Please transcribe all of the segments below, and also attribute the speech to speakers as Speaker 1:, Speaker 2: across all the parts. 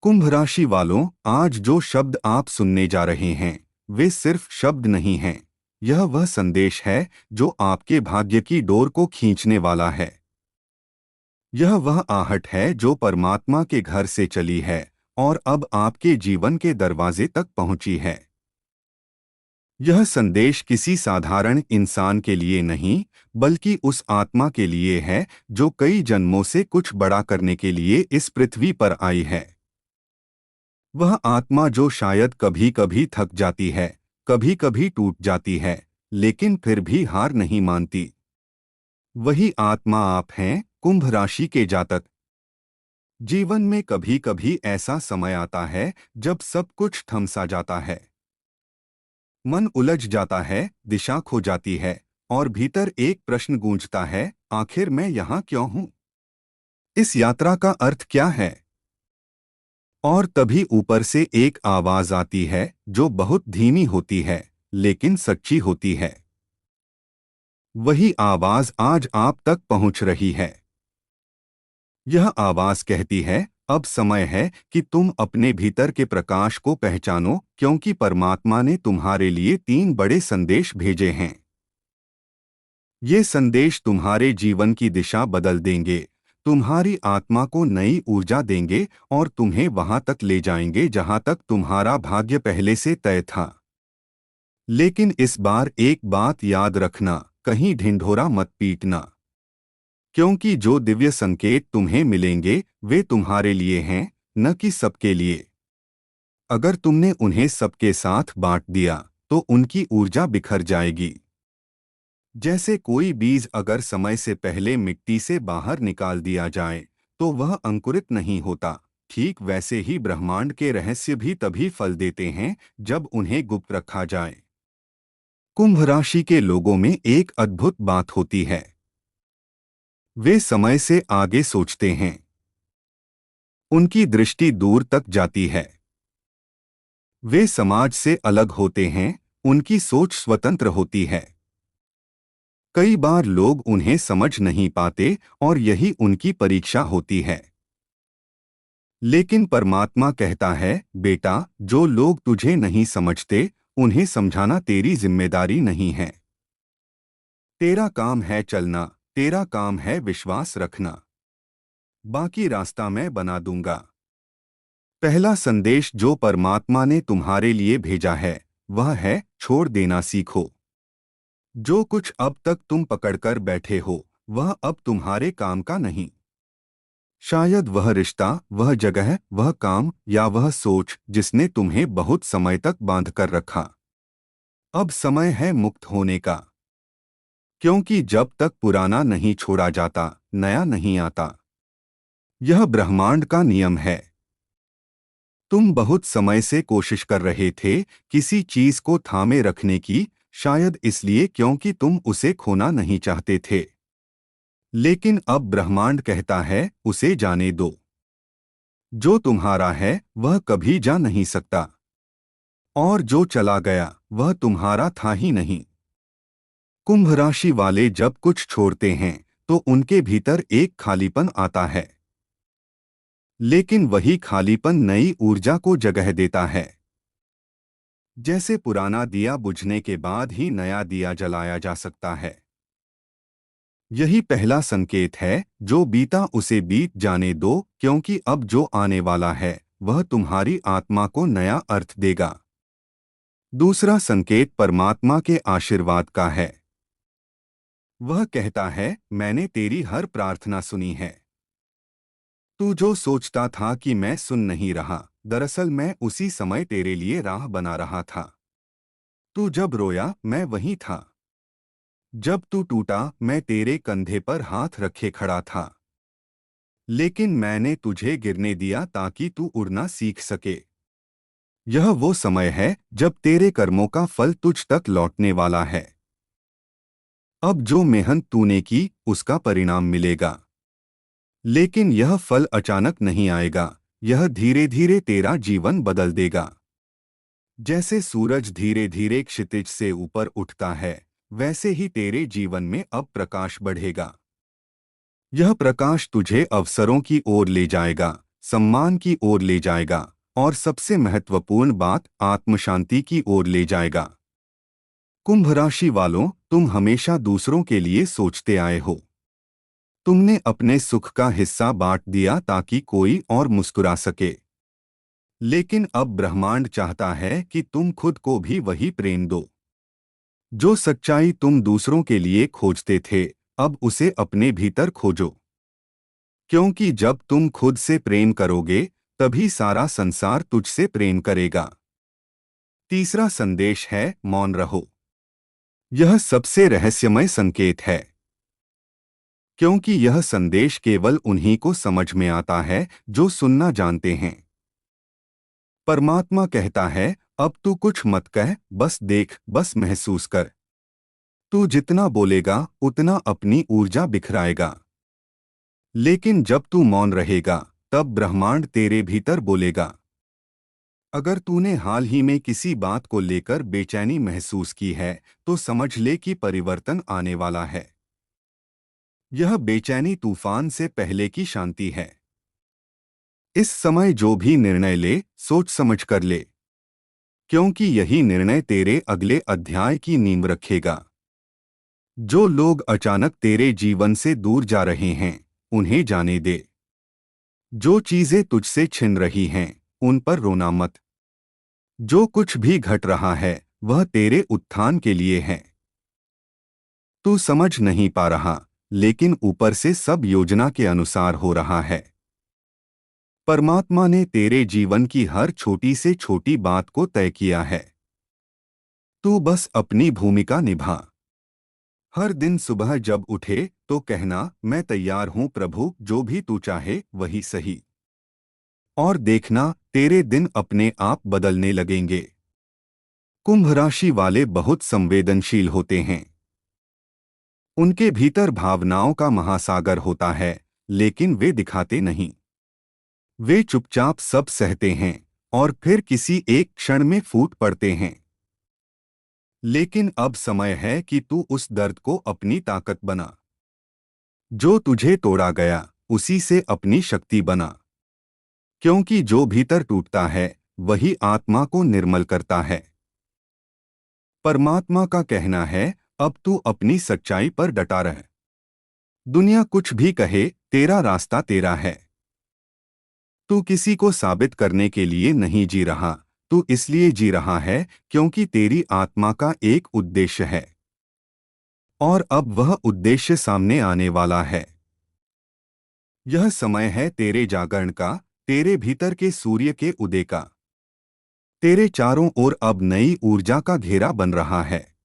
Speaker 1: कुंभ राशि वालों, आज जो शब्द आप सुनने जा रहे हैं वे सिर्फ शब्द नहीं हैं। यह वह संदेश है जो आपके भाग्य की डोर को खींचने वाला है। यह वह आहट है जो परमात्मा के घर से चली है और अब आपके जीवन के दरवाजे तक पहुंची है। यह संदेश किसी साधारण इंसान के लिए नहीं, बल्कि उस आत्मा के लिए है जो कई जन्मों से कुछ बड़ा करने के लिए इस पृथ्वी पर आई है। वह आत्मा जो शायद कभी कभी थक जाती है, कभी कभी टूट जाती है, लेकिन फिर भी हार नहीं मानती। वही आत्मा आप हैं, कुंभ राशि के जातक। जीवन में कभी कभी ऐसा समय आता है जब सब कुछ थमसा जाता है। मन उलझ जाता है, दिशा खो जाती है और भीतर एक प्रश्न गूंजता है, आखिर मैं यहाँ क्यों हूँ? इस यात्रा का अर्थ क्या है? और तभी ऊपर से एक आवाज आती है जो बहुत धीमी होती है, लेकिन सच्ची होती है। वही आवाज आज आप तक पहुंच रही है। यह आवाज कहती है, अब समय है कि तुम अपने भीतर के प्रकाश को पहचानो, क्योंकि परमात्मा ने तुम्हारे लिए 3 बड़े संदेश भेजे हैं। ये संदेश तुम्हारे जीवन की दिशा बदल देंगे, तुम्हारी आत्मा को नई ऊर्जा देंगे और तुम्हें वहां तक ले जाएंगे जहां तक तुम्हारा भाग्य पहले से तय था। लेकिन इस बार एक बात याद रखना, कहीं ढिंढोरा मत पीटना, क्योंकि जो दिव्य संकेत तुम्हें मिलेंगे वे तुम्हारे लिए हैं, न कि सबके लिए। अगर तुमने उन्हें सबके साथ बांट दिया तो उनकी ऊर्जा बिखर जाएगी। जैसे कोई बीज अगर समय से पहले मिट्टी से बाहर निकाल दिया जाए तो वह अंकुरित नहीं होता, ठीक वैसे ही ब्रह्मांड के रहस्य भी तभी फल देते हैं जब उन्हें गुप्त रखा जाए। कुंभ राशि के लोगों में एक अद्भुत बात होती है। वे समय से आगे सोचते हैं। उनकी दृष्टि दूर तक जाती है। वे समाज से अलग होते हैं, उनकी सोच स्वतंत्र होती है। कई बार लोग उन्हें समझ नहीं पाते और यही उनकी परीक्षा होती है। लेकिन परमात्मा कहता है, बेटा, जो लोग तुझे नहीं समझते उन्हें समझाना तेरी जिम्मेदारी नहीं है। तेरा काम है चलना, तेरा काम है विश्वास रखना। बाकी रास्ता मैं बना दूंगा। पहला संदेश जो परमात्मा ने तुम्हारे लिए भेजा है वह है, छोड़ देना सीखो। जो कुछ अब तक तुम पकड़कर बैठे हो वह अब तुम्हारे काम का नहीं। शायद वह रिश्ता, वह जगह, वह काम या वह सोच जिसने तुम्हें बहुत समय तक बांध कर रखा, अब समय है मुक्त होने का। क्योंकि जब तक पुराना नहीं छोड़ा जाता नया नहीं आता। यह ब्रह्मांड का नियम है। तुम बहुत समय से कोशिश कर रहे थे किसी चीज को थामे रखने की, शायद इसलिए क्योंकि तुम उसे खोना नहीं चाहते थे। लेकिन अब ब्रह्मांड कहता है, उसे जाने दो। जो तुम्हारा है वह कभी जा नहीं सकता, और जो चला गया वह तुम्हारा था ही नहीं। कुंभ राशि वाले जब कुछ छोड़ते हैं तो उनके भीतर एक खालीपन आता है। लेकिन वही खालीपन नई ऊर्जा को जगह देता है। जैसे पुराना दिया बुझने के बाद ही नया दिया जलाया जा सकता है। यही पहला संकेत है, जो बीता उसे बीत जाने दो, क्योंकि अब जो आने वाला है वह तुम्हारी आत्मा को नया अर्थ देगा। दूसरा संकेत परमात्मा के आशीर्वाद का है। वह कहता है, मैंने तेरी हर प्रार्थना सुनी है। तू जो सोचता था कि मैं सुन नहीं रहा, दरअसल मैं उसी समय तेरे लिए राह बना रहा था। तू जब रोया मैं वहीं था। जब तू टूटा मैं तेरे कंधे पर हाथ रखे खड़ा था। लेकिन मैंने तुझे गिरने दिया ताकि तू उड़ना सीख सके। यह वो समय है जब तेरे कर्मों का फल तुझ तक लौटने वाला है। अब जो मेहनत तूने की उसका परिणाम मिलेगा। लेकिन यह फल अचानक नहीं आएगा, यह धीरे धीरे तेरा जीवन बदल देगा। जैसे सूरज धीरे धीरे क्षितिज से ऊपर उठता है, वैसे ही तेरे जीवन में अब प्रकाश बढ़ेगा। यह प्रकाश तुझे अवसरों की ओर ले जाएगा, सम्मान की ओर ले जाएगा और सबसे महत्वपूर्ण बात आत्मशांति की ओर ले जाएगा। कुंभ राशि वालों, तुम हमेशा दूसरों के लिए सोचते आए हो। तुमने अपने सुख का हिस्सा बांट दिया ताकि कोई और मुस्कुरा सके। लेकिन अब ब्रह्मांड चाहता है कि तुम खुद को भी वही प्रेम दो। जो सच्चाई तुम दूसरों के लिए खोजते थे, अब उसे अपने भीतर खोजो। क्योंकि जब तुम खुद से प्रेम करोगे, तभी सारा संसार तुझसे प्रेम करेगा। तीसरा संदेश है, मौन रहो। यह सबसे रहस्यमय संकेत है, क्योंकि यह संदेश केवल उन्हीं को समझ में आता है जो सुनना जानते हैं। परमात्मा कहता है, अब तू कुछ मत कह, बस देख, बस महसूस कर। तू जितना बोलेगा उतना अपनी ऊर्जा बिखराएगा। लेकिन जब तू मौन रहेगा, तब ब्रह्मांड तेरे भीतर बोलेगा। अगर तूने हाल ही में किसी बात को लेकर बेचैनी महसूस की है, तो समझ ले कि परिवर्तन आने वाला है। यह बेचैनी तूफान से पहले की शांति है। इस समय जो भी निर्णय ले, सोच समझ कर ले, क्योंकि यही निर्णय तेरे अगले अध्याय की नींव रखेगा। जो लोग अचानक तेरे जीवन से दूर जा रहे हैं, उन्हें जाने दे। जो चीजें तुझसे छिन रही हैं, उन पर रोना मत। जो कुछ भी घट रहा है, वह तेरे उत्थान के लिए है। तू समझ नहीं पा रहा, लेकिन ऊपर से सब योजना के अनुसार हो रहा है। परमात्मा ने तेरे जीवन की हर छोटी से छोटी बात को तय किया है। तू बस अपनी भूमिका निभा। हर दिन सुबह जब उठे तो कहना, मैं तैयार हूं प्रभु, जो भी तू चाहे वही सही। और देखना, तेरे दिन अपने आप बदलने लगेंगे। कुंभ राशि वाले बहुत संवेदनशील होते हैं। उनके भीतर भावनाओं का महासागर होता है, लेकिन वे दिखाते नहीं। वे चुपचाप सब सहते हैं और फिर किसी एक क्षण में फूट पड़ते हैं। लेकिन अब समय है कि तू उस दर्द को अपनी ताकत बना। जो तुझे तोड़ा गया, उसी से अपनी शक्ति बना। क्योंकि जो भीतर टूटता है, वही आत्मा को निर्मल करता है। परमात्मा का कहना है, अब तू अपनी सच्चाई पर डटा रह। दुनिया कुछ भी कहे, तेरा रास्ता तेरा है। तू किसी को साबित करने के लिए नहीं जी रहा, तू इसलिए जी रहा है क्योंकि तेरी आत्मा का एक उद्देश्य है। और अब वह उद्देश्य सामने आने वाला है। यह समय है तेरे जागरण का, तेरे भीतर के सूर्य के उदय का। तेरे चारों ओर अब नई ऊर्जा का घेरा बन रहा है।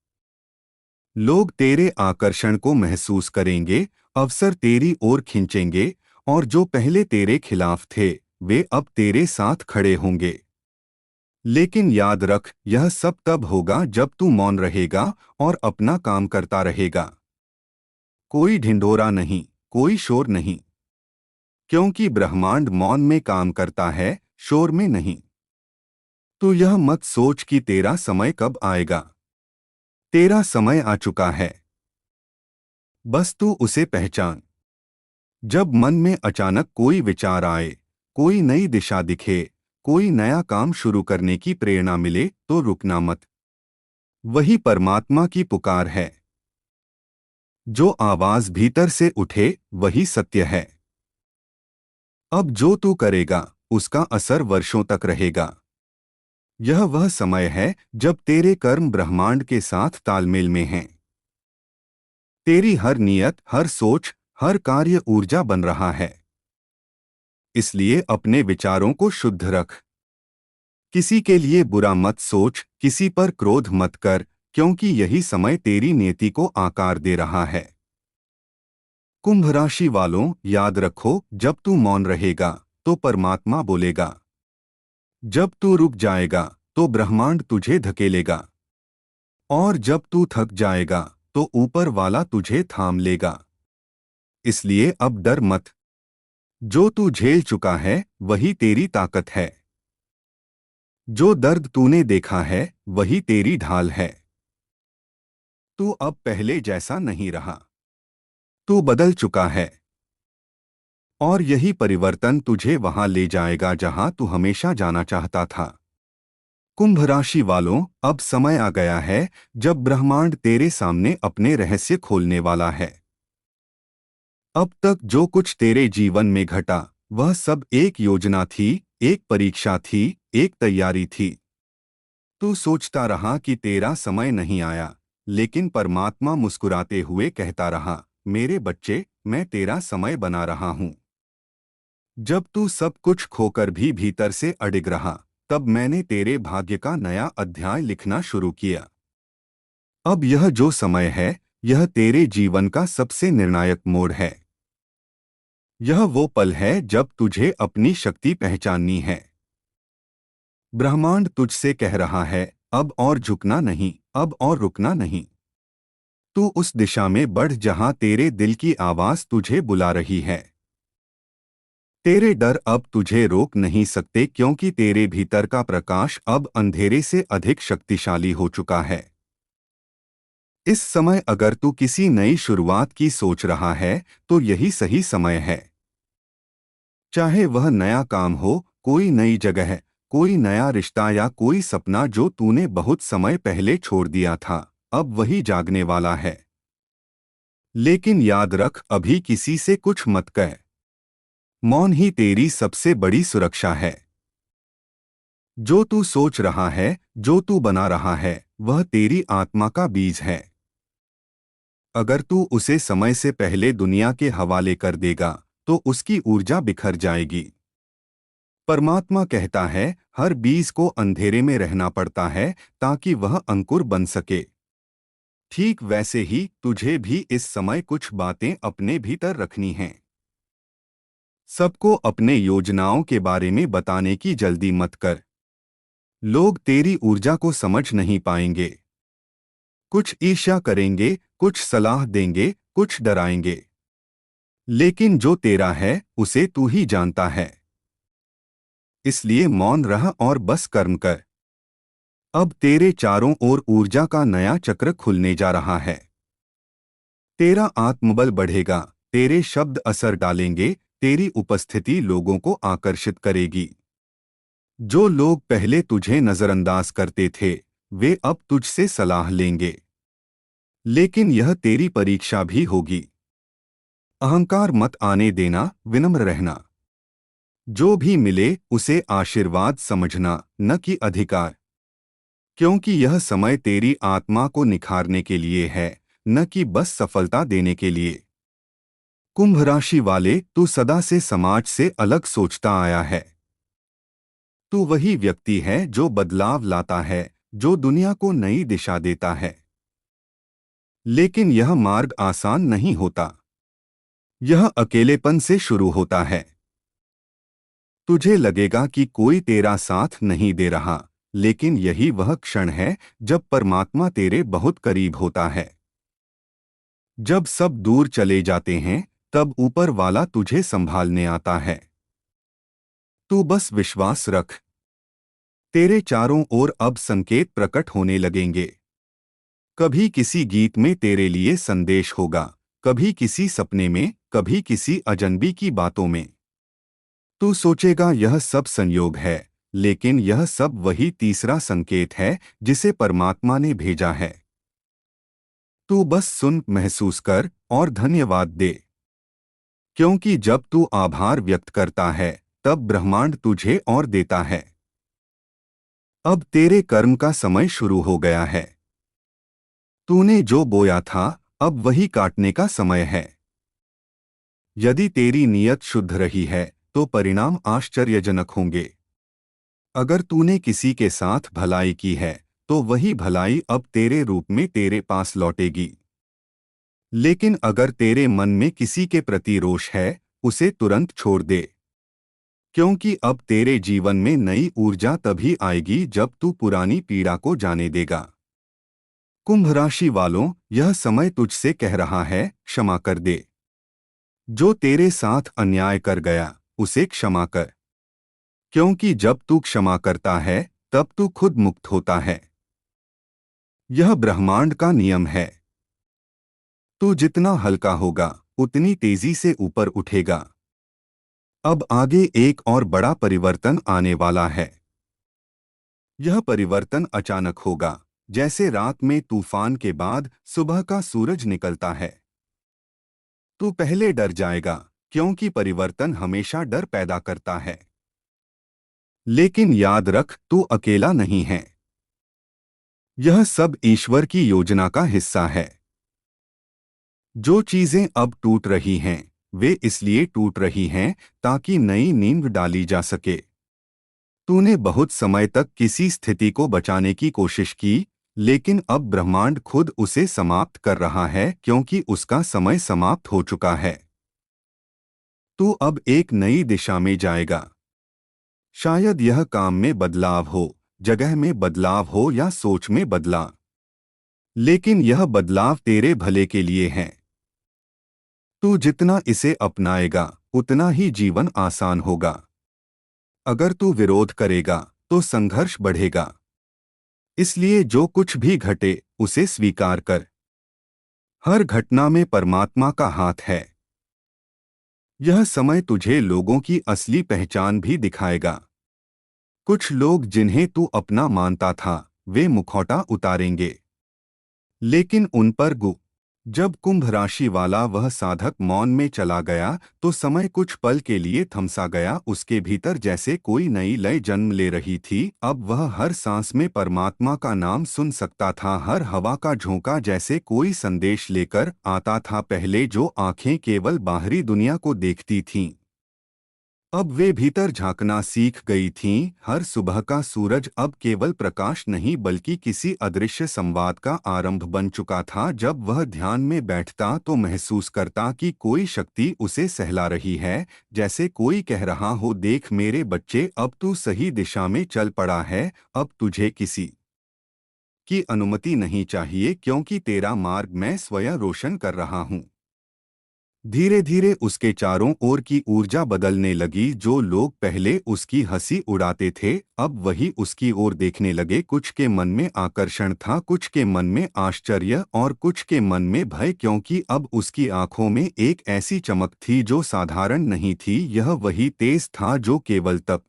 Speaker 1: लोग तेरे आकर्षण को महसूस करेंगे, अवसर तेरी ओर खींचेंगे, और जो पहले तेरे खिलाफ थे, वे अब तेरे साथ खड़े होंगे। लेकिन याद रख, यह सब तब होगा जब तू मौन रहेगा और अपना काम करता रहेगा। कोई ढिंढोरा नहीं, कोई शोर नहीं। क्योंकि ब्रह्मांड मौन में काम करता है, शोर में नहीं। तू यह मत सोच कि तेरा समय कब आएगा। तेरा समय आ चुका है। बस तू उसे पहचान। जब मन में अचानक कोई विचार आए, कोई नई दिशा दिखे, कोई नया काम शुरू करने की प्रेरणा मिले, तो रुकना मत। वही परमात्मा की पुकार है। जो आवाज भीतर से उठे, वही सत्य है। अब जो तू करेगा, उसका असर वर्षों तक रहेगा। यह वह समय है जब तेरे कर्म ब्रह्मांड के साथ तालमेल में हैं। तेरी हर नियत, हर सोच, हर कार्य ऊर्जा बन रहा है। इसलिए अपने विचारों को शुद्ध रख। किसी के लिए बुरा मत सोच, किसी पर क्रोध मत कर, क्योंकि यही समय तेरी नियति को आकार दे रहा है। कुंभ राशि वालों, याद रखो, जब तू मौन रहेगा, तो परमात्मा बोलेगा। जब तू रुक जाएगा, तो ब्रह्मांड तुझे धकेलेगा। और जब तू थक जाएगा, तो ऊपर वाला तुझे थाम लेगा। इसलिए अब डर मत। जो तू झेल चुका है, वही तेरी ताकत है। जो दर्द तूने देखा है, वही तेरी ढाल है। तू अब पहले जैसा नहीं रहा। तू बदल चुका है। और यही परिवर्तन तुझे वहां ले जाएगा जहां तू हमेशा जाना चाहता था। कुंभ राशि वालों, अब समय आ गया है जब ब्रह्मांड तेरे सामने अपने रहस्य खोलने वाला है। अब तक जो कुछ तेरे जीवन में घटा, वह सब एक योजना थी, एक परीक्षा थी, एक तैयारी थी। तू सोचता रहा कि तेरा समय नहीं आया, लेकिन परमात्मा मुस्कुराते हुए कहता रहा, मेरे बच्चे, मैं तेरा समय बना रहा हूं। जब तू सब कुछ खोकर भी भीतर से अडिग रहा, तब मैंने तेरे भाग्य का नया अध्याय लिखना शुरू किया। अब यह जो समय है, यह तेरे जीवन का सबसे निर्णायक मोड़ है। यह वो पल है जब तुझे अपनी शक्ति पहचाननी है। ब्रह्मांड तुझसे कह रहा है, अब और झुकना नहीं, अब और रुकना नहीं। तू उस दिशा में बढ़ जहां तेरे दिल की आवाज तुझे बुला रही है। तेरे डर अब तुझे रोक नहीं सकते, क्योंकि तेरे भीतर का प्रकाश अब अंधेरे से अधिक शक्तिशाली हो चुका है। इस समय अगर तू किसी नई शुरुआत की सोच रहा है, तो यही सही समय है। चाहे वह नया काम हो, कोई नई जगह, कोई नया रिश्ता या कोई सपना जो तूने बहुत समय पहले छोड़ दिया था, अब वही जागने वाला है। लेकिन याद रख, अभी किसी से कुछ मत कह। मौन ही तेरी सबसे बड़ी सुरक्षा है। जो तू सोच रहा है, जो तू बना रहा है, वह तेरी आत्मा का बीज है। अगर तू उसे समय से पहले दुनिया के हवाले कर देगा, तो उसकी ऊर्जा बिखर जाएगी। परमात्मा कहता है, हर बीज को अंधेरे में रहना पड़ता है ताकि वह अंकुर बन सके। ठीक वैसे ही तुझे भी इस समय कुछ बातें अपने भीतर रखनी हैं। सबको अपने योजनाओं के बारे में बताने की जल्दी मत कर। लोग तेरी ऊर्जा को समझ नहीं पाएंगे। कुछ ईर्ष्या करेंगे, कुछ सलाह देंगे, कुछ डराएंगे। लेकिन जो तेरा है, उसे तू ही जानता है। इसलिए मौन रह और बस कर्म कर। अब तेरे चारों ओर ऊर्जा का नया चक्र खुलने जा रहा है। तेरा आत्मबल बढ़ेगा, तेरे शब्द असर डालेंगे, तेरी उपस्थिति लोगों को आकर्षित करेगी। जो लोग पहले तुझे नजरअंदाज करते थे, वे अब तुझसे सलाह लेंगे। लेकिन यह तेरी परीक्षा भी होगी। अहंकार मत आने देना, विनम्र रहना। जो भी मिले उसे आशीर्वाद समझना, न कि अधिकार। क्योंकि यह समय तेरी आत्मा को निखारने के लिए है, न कि बस सफलता देने के लिए। कुंभ राशि वाले, तू सदा से समाज से अलग सोचता आया है। तू वही व्यक्ति है जो बदलाव लाता है, जो दुनिया को नई दिशा देता है। लेकिन यह मार्ग आसान नहीं होता। यह अकेलेपन से शुरू होता है। तुझे लगेगा कि कोई तेरा साथ नहीं दे रहा, लेकिन यही वह क्षण है जब परमात्मा तेरे बहुत करीब होता है। जब सब दूर चले जाते हैं, तब ऊपर वाला तुझे संभालने आता है। तू बस विश्वास रख। तेरे चारों ओर अब संकेत प्रकट होने लगेंगे। कभी किसी गीत में तेरे लिए संदेश होगा, कभी किसी सपने में, कभी किसी अजनबी की बातों में। तू सोचेगा यह सब संयोग है, लेकिन यह सब वही तीसरा संकेत है जिसे परमात्मा ने भेजा है। तू बस सुन, महसूस कर और धन्यवाद दे। क्योंकि जब तू आभार व्यक्त करता है, तब ब्रह्मांड तुझे और देता है। अब तेरे कर्म का समय शुरू हो गया है। तूने जो बोया था, अब वही काटने का समय है। यदि तेरी नीयत शुद्ध रही है, तो परिणाम आश्चर्यजनक होंगे। अगर तूने किसी के साथ भलाई की है, तो वही भलाई अब तेरे रूप में तेरे पास लौटेगी। लेकिन अगर तेरे मन में किसी के प्रति रोष है, उसे तुरंत छोड़ दे। क्योंकि अब तेरे जीवन में नई ऊर्जा तभी आएगी जब तू पुरानी पीड़ा को जाने देगा। कुंभ राशि वालों, यह समय तुझसे कह रहा है, क्षमा कर दे। जो तेरे साथ अन्याय कर गया, उसे क्षमा कर। क्योंकि जब तू क्षमा करता है, तब तू खुद मुक्त होता है। यह ब्रह्मांड का नियम है। तू जितना हल्का होगा, उतनी तेजी से ऊपर उठेगा। अब आगे एक और बड़ा परिवर्तन आने वाला है। यह परिवर्तन अचानक होगा, जैसे रात में तूफान के बाद सुबह का सूरज निकलता है। तू पहले डर जाएगा, क्योंकि परिवर्तन हमेशा डर पैदा करता है। लेकिन याद रख, तू अकेला नहीं है। यह सब ईश्वर की योजना का हिस्सा है। जो चीजें अब टूट रही हैं, वे इसलिए टूट रही हैं ताकि नई नींव डाली जा सके। तूने बहुत समय तक किसी स्थिति को बचाने की कोशिश की, लेकिन अब ब्रह्मांड खुद उसे समाप्त कर रहा है, क्योंकि उसका समय समाप्त हो चुका है। तू अब एक नई दिशा में जाएगा। शायद यह काम में बदलाव हो, जगह में बदलाव हो या सोच में बदलाव, लेकिन यह बदलाव तेरे भले के लिए है। तू जितना इसे अपनाएगा, उतना ही जीवन आसान होगा। अगर तू विरोध करेगा, तो संघर्ष बढ़ेगा। इसलिए जो कुछ भी घटे, उसे स्वीकार कर। हर घटना में परमात्मा का हाथ है। यह समय तुझे लोगों की असली पहचान भी दिखाएगा। कुछ लोग जिन्हें तू अपना मानता था, वे मुखौटा उतारेंगे, लेकिन उन पर जब कुंभ राशि वाला वह साधक मौन में चला गया, तो समय कुछ पल के लिए थमसा गया। उसके भीतर जैसे कोई नई लय जन्म ले रही थी। अब वह हर सांस में परमात्मा का नाम सुन सकता था। हर हवा का झोंका जैसे कोई संदेश लेकर आता था। पहले जो आंखें केवल बाहरी दुनिया को देखती थीं, अब वे भीतर झांकना सीख गई थीं। हर सुबह का सूरज अब केवल प्रकाश नहीं, बल्कि किसी अदृश्य संवाद का आरंभ बन चुका था। जब वह ध्यान में बैठता तो महसूस करता कि कोई शक्ति उसे सहला रही है, जैसे कोई कह रहा हो, देख मेरे बच्चे, अब तू सही दिशा में चल पड़ा है। अब तुझे किसी की अनुमति नहीं चाहिए, क्योंकि तेरा मार्ग मैं स्वयं रोशन कर रहा हूँ। धीरे धीरे उसके चारों ओर की ऊर्जा बदलने लगी। जो लोग पहले उसकी हंसी उड़ाते थे, अब वही उसकी ओर देखने लगे। कुछ के मन में आकर्षण था, कुछ के मन में आश्चर्य और कुछ के मन में भय, क्योंकि अब उसकी आंखों में एक ऐसी चमक थी जो साधारण नहीं थी। यह वही तेज था जो केवल तप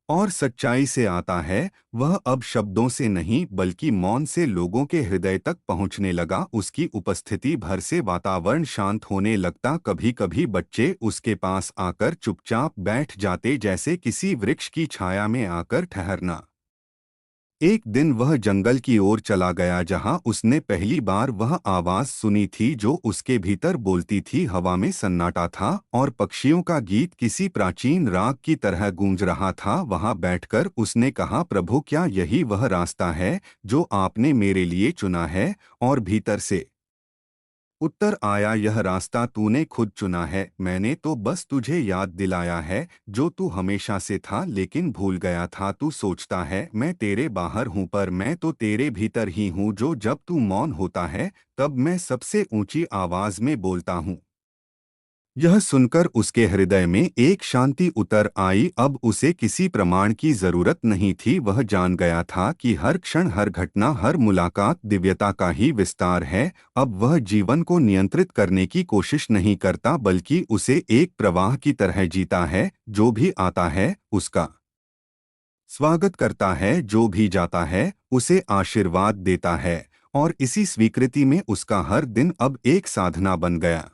Speaker 1: और सच्चाई से आता है। वह अब शब्दों से नहीं, बल्कि मौन से लोगों के हृदय तक पहुंचने लगा। उसकी उपस्थिति भर से वातावरण शांत होने लगता। कभी कभी बच्चे उसके पास आकर चुपचाप बैठ जाते, जैसे किसी वृक्ष की छाया में आकर ठहरना। एक दिन वह जंगल की ओर चला गया, जहां उसने पहली बार वह आवाज सुनी थी जो उसके भीतर बोलती थी। हवा में सन्नाटा था और पक्षियों का गीत किसी प्राचीन राग की तरह गूंज रहा था। वहां बैठकर उसने कहा, प्रभु, क्या यही वह रास्ता है जो आपने मेरे लिए चुना है? और भीतर से उत्तर आया, यह रास्ता तूने खुद चुना है। मैंने तो बस तुझे याद दिलाया है जो तू हमेशा से था, लेकिन भूल गया था। तू सोचता है मैं तेरे बाहर हूँ, पर मैं तो तेरे भीतर ही हूँ। जो जब तू मौन होता है, तब मैं सबसे ऊंची आवाज में बोलता हूँ। यह सुनकर उसके हृदय में एक शांति उतर आई। अब उसे किसी प्रमाण की जरूरत नहीं थी। वह जान गया था कि हर क्षण, हर घटना, हर मुलाकात दिव्यता का ही विस्तार है। अब वह जीवन को नियंत्रित करने की कोशिश नहीं करता, बल्कि उसे एक प्रवाह की तरह जीता है। जो भी आता है, उसका स्वागत करता है। जो भी जाता है, उसे आशीर्वाद देता है। और इसी स्वीकृति में उसका हर दिन अब एक साधना बन गया।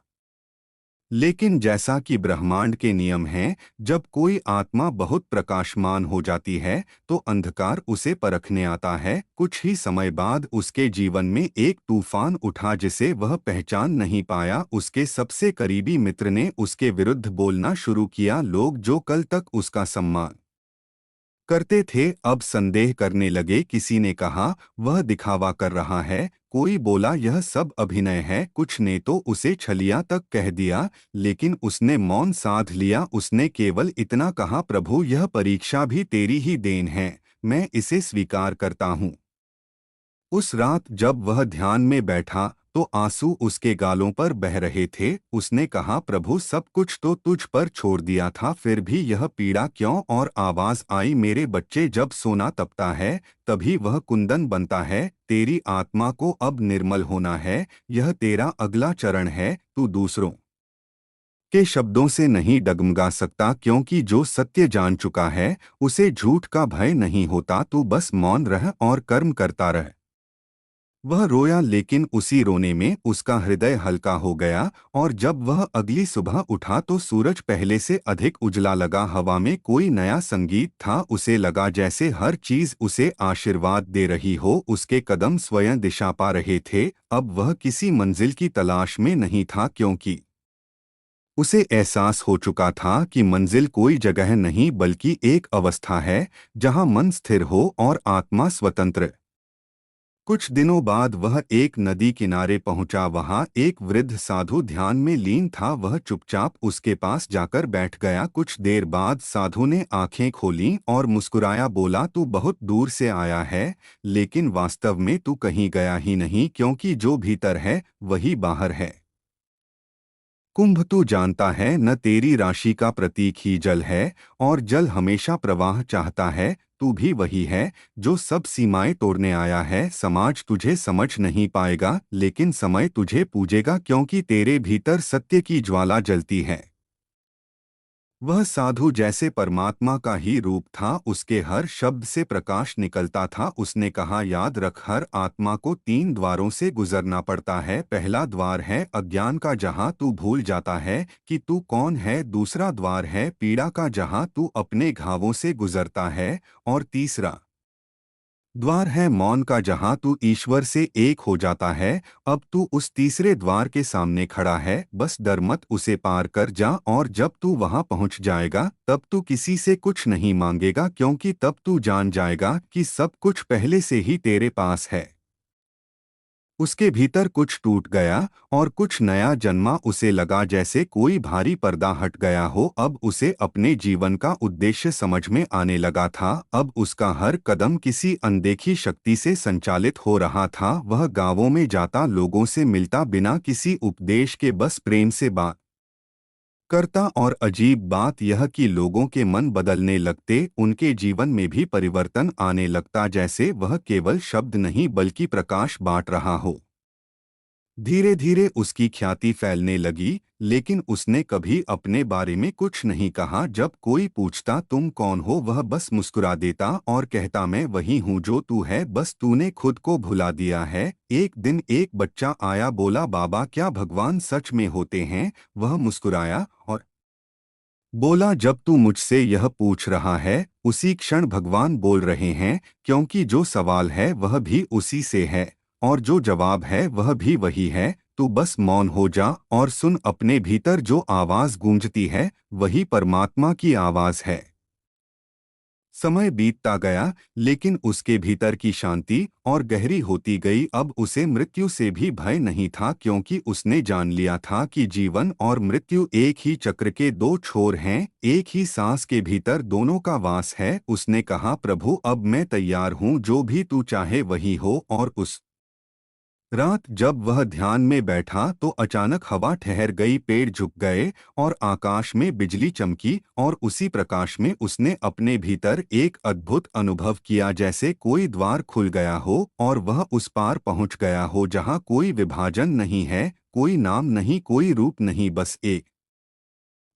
Speaker 1: लेकिन जैसा कि ब्रह्मांड के नियम हैं, जब कोई आत्मा बहुत प्रकाशमान हो जाती है, तो अंधकार उसे परखने आता है। कुछ ही समय बाद उसके जीवन में एक तूफान उठा जिसे वह पहचान नहीं पाया। उसके सबसे करीबी मित्र ने उसके विरुद्ध बोलना शुरू किया। लोग जो कल तक उसका सम्मान करते थे, अब संदेह करने लगे। किसी ने कहा, वह दिखावा कर रहा है। कोई बोला, यह सब अभिनय है। कुछ ने तो उसे छलिया तक कह दिया, लेकिन उसने मौन साध लिया। उसने केवल इतना कहा, प्रभु, यह परीक्षा भी तेरी ही देन है। मैं इसे स्वीकार करता हूँ। उस रात जब वह ध्यान में बैठा, तो आंसू उसके गालों पर बह रहे थे। उसने कहा, प्रभु, सब कुछ तो तुझ पर छोड़ दिया था, फिर भी यह पीड़ा क्यों? और आवाज आई, मेरे बच्चे, जब सोना तपता है, तभी वह कुंदन बनता है। तेरी आत्मा को अब निर्मल होना है। यह तेरा अगला चरण है। तू दूसरों के शब्दों से नहीं डगमगा सकता, क्योंकि जो सत्य जान चुका है उसे झूठ का भय नहीं होता। तू बस मौन रह और कर्म करता रह। वह रोया, लेकिन उसी रोने में उसका हृदय हल्का हो गया, और जब वह अगली सुबह उठा तो सूरज पहले से अधिक उजला लगा। हवा में कोई नया संगीत था। उसे लगा जैसे हर चीज उसे आशीर्वाद दे रही हो। उसके कदम स्वयं दिशा पा रहे थे। अब वह किसी मंजिल की तलाश में नहीं था, क्योंकि उसे एहसास हो चुका था कि मंजिल कोई जगह नहीं बल्कि एक अवस्था है जहां मन स्थिर हो और आत्मा स्वतंत्र। कुछ दिनों बाद वह एक नदी किनारे पहुंचा। वहां एक वृद्ध साधु ध्यान में लीन था। वह चुपचाप उसके पास जाकर बैठ गया। कुछ देर बाद साधु ने आंखें खोलीं और मुस्कुराया। बोला, तू बहुत दूर से आया है, लेकिन वास्तव में तू कहीं गया ही नहीं, क्योंकि जो भीतर है वही बाहर है। कुंभ, तू जानता है न, तेरी राशि का प्रतीक ही जल है, और जल हमेशा प्रवाह चाहता है। तू भी वही है जो सब सीमाएं तोड़ने आया है। समाज तुझे समझ नहीं पाएगा, लेकिन समय तुझे पूजेगा, क्योंकि तेरे भीतर सत्य की ज्वाला जलती है। वह साधु जैसे परमात्मा का ही रूप था। उसके हर शब्द से प्रकाश निकलता था। उसने कहा, याद रख, हर आत्मा को 3 द्वारों से गुजरना पड़ता है। पहला द्वार है अज्ञान का, जहां तू भूल जाता है कि तू कौन है। दूसरा द्वार है पीड़ा का, जहां तू अपने घावों से गुजरता है। और तीसरा द्वार है मौन का, जहां तू ईश्वर से एक हो जाता है। अब तू उस तीसरे द्वार के सामने खड़ा है। बस डर मत, उसे पार कर जा, और जब तू वहां पहुंच जाएगा तब तू किसी से कुछ नहीं मांगेगा, क्योंकि तब तू जान जाएगा कि सब कुछ पहले से ही तेरे पास है। उसके भीतर कुछ टूट गया और कुछ नया जन्मा। उसे लगा जैसे कोई भारी पर्दा हट गया हो। अब उसे अपने जीवन का उद्देश्य समझ में आने लगा था। अब उसका हर कदम किसी अनदेखी शक्ति से संचालित हो रहा था। वह गांवों में जाता, लोगों से मिलता, बिना किसी उपदेश के बस प्रेम से बात करता। और अजीब बात यह कि लोगों के मन बदलने लगते, उनके जीवन में भी परिवर्तन आने लगता, जैसे वह केवल शब्द नहीं बल्कि प्रकाश बांट रहा हो। धीरे धीरे उसकी ख्याति फैलने लगी, लेकिन उसने कभी अपने बारे में कुछ नहीं कहा। जब कोई पूछता, तुम कौन हो, वह बस मुस्कुरा देता और कहता, मैं वही हूँ जो तू है, बस तूने खुद को भुला दिया है। एक दिन एक बच्चा आया, बोला, बाबा, क्या भगवान सच में होते हैं? वह मुस्कुराया और बोला, जब तू मुझसे यह पूछ रहा है उसी क्षण भगवान बोल रहे हैं, क्योंकि जो सवाल है वह भी उसी से है, और जो जवाब है वह भी वही है। तू बस मौन हो जा और सुन, अपने भीतर जो आवाज गूंजती है वही परमात्मा की आवाज है। समय बीतता गया, लेकिन उसके भीतर की शांति और गहरी होती गई। अब उसे मृत्यु से भी भय नहीं था, क्योंकि उसने जान लिया था कि जीवन और मृत्यु एक ही चक्र के 2 छोर हैं, एक ही सांस के भीतर दोनों का वास है। उसने कहा, प्रभु, अब मैं तैयार हूँ, जो भी तू चाहे वही हो। और उस रात जब वह ध्यान में बैठा तो अचानक हवा ठहर गई, पेड़ झुक गए और आकाश में बिजली चमकी, और उसी प्रकाश में उसने अपने भीतर एक अद्भुत अनुभव किया, जैसे कोई द्वार खुल गया हो और वह उस पार पहुंच गया हो जहां कोई विभाजन नहीं है, कोई नाम नहीं, कोई रूप नहीं, बस एक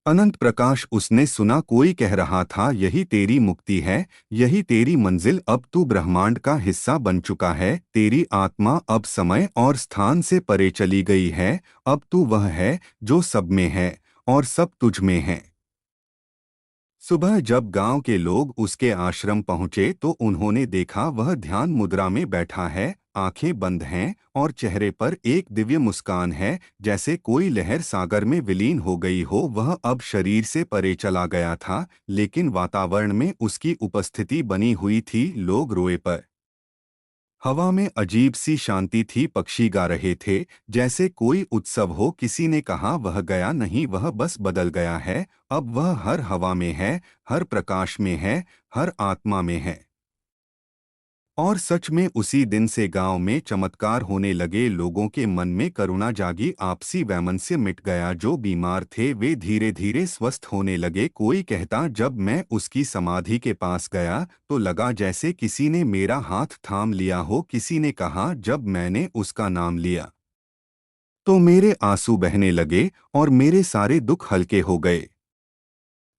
Speaker 1: अनंत प्रकाश। उसने सुना कोई कह रहा था, यही तेरी मुक्ति है, यही तेरी मंजिल। अब तू ब्रह्मांड का हिस्सा बन चुका है। तेरी आत्मा अब समय और स्थान से परे चली गई है। अब तू वह है जो सब में है और सब तुझ में है। सुबह जब गांव के लोग उसके आश्रम पहुंचे तो उन्होंने देखा वह ध्यान मुद्रा में बैठा है, आंखें बंद हैं और चेहरे पर एक दिव्य मुस्कान है, जैसे कोई लहर सागर में विलीन हो गई हो। वह अब शरीर से परे चला गया था, लेकिन वातावरण में उसकी उपस्थिति बनी हुई थी। लोग रोए पर हवा में अजीब सी शांति थी, पक्षी गा रहे थे जैसे कोई उत्सव हो। किसी ने कहा, वह गया नहीं, वह बस बदल गया है। अब वह हर हवा में है, हर प्रकाश में है, हर आत्मा में है। और सच में उसी दिन से गांव में चमत्कार होने लगे। लोगों के मन में करुणा जागी, आपसी वैमनस्य मिट गया। जो बीमार थे वे धीरे धीरे स्वस्थ होने लगे। कोई कहता, जब मैं उसकी समाधि के पास गया तो लगा जैसे किसी ने मेरा हाथ थाम लिया हो। किसी ने कहा, जब मैंने उसका नाम लिया तो मेरे आंसू बहने लगे और मेरे सारे दुख हल्के हो गए।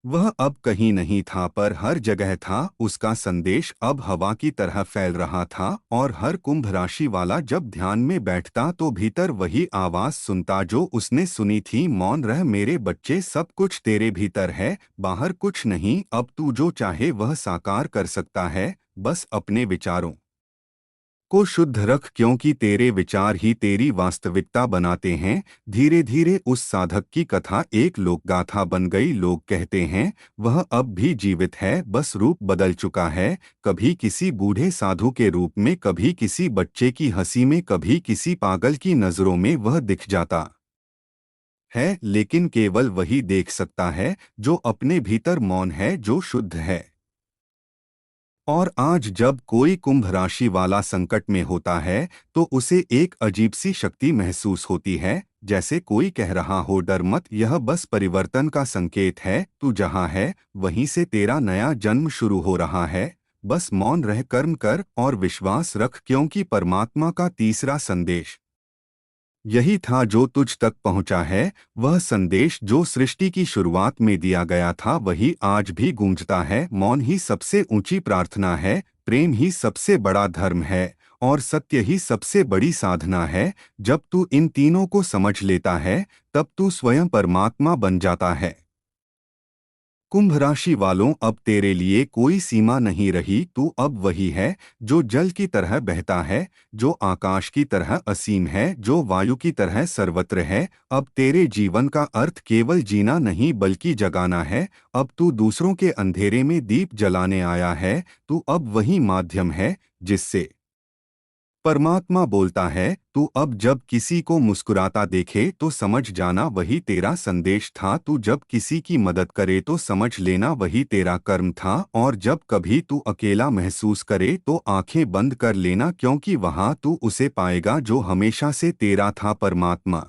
Speaker 1: वह अब कहीं नहीं था पर हर जगह था। उसका संदेश अब हवा की तरह फैल रहा था और हर कुंभ राशि वाला जब ध्यान में बैठता तो भीतर वही आवाज सुनता जो उसने सुनी थी, मौन रह मेरे बच्चे, सब कुछ तेरे भीतर है, बाहर कुछ नहीं। अब तू जो चाहे वह साकार कर सकता है, बस अपने विचारों को शुद्ध रख, क्योंकि तेरे विचार ही तेरी वास्तविकता बनाते हैं। धीरे धीरे उस साधक की कथा एक लोकगाथा बन गई। लोग कहते हैं वह अब भी जीवित है, बस रूप बदल चुका है। कभी किसी बूढ़े साधु के रूप में, कभी किसी बच्चे की हंसी में, कभी किसी पागल की नजरों में वह दिख जाता है, लेकिन केवल वही देख सकता है जो अपने भीतर मौन है, जो शुद्ध है। और आज जब कोई कुंभ राशि वाला संकट में होता है तो उसे एक अजीब सी शक्ति महसूस होती है, जैसे कोई कह रहा हो डर मत, यह बस परिवर्तन का संकेत है। तू जहाँ है वहीं से तेरा नया जन्म शुरू हो रहा है। बस मौन रह, कर्म कर और विश्वास रख, क्योंकि परमात्मा का तीसरा संदेश यही था जो तुझ तक पहुंचा है। वह संदेश जो सृष्टि की शुरुआत में दिया गया था वही आज भी गूंजता है। मौन ही सबसे ऊंची प्रार्थना है, प्रेम ही सबसे बड़ा धर्म है और सत्य ही सबसे बड़ी साधना है। जब तू इन तीनों को समझ लेता है तब तू स्वयं परमात्मा बन जाता है। कुंभ राशि वालों, अब तेरे लिए कोई सीमा नहीं रही। तू अब वही है जो जल की तरह बहता है, जो आकाश की तरह असीम है, जो वायु की तरह सर्वत्र है। अब तेरे जीवन का अर्थ केवल जीना नहीं बल्कि जगाना है। अब तू दूसरों के अंधेरे में दीप जलाने आया है। तू अब वही माध्यम है जिससे परमात्मा बोलता है। तू अब जब किसी को मुस्कुराता देखे तो समझ जाना वही तेरा संदेश था। तू जब किसी की मदद करे तो समझ लेना वही तेरा कर्म था। और जब कभी तू अकेला महसूस करे तो आंखें बंद कर लेना, क्योंकि वहां तू उसे पाएगा जो हमेशा से तेरा था, परमात्मा।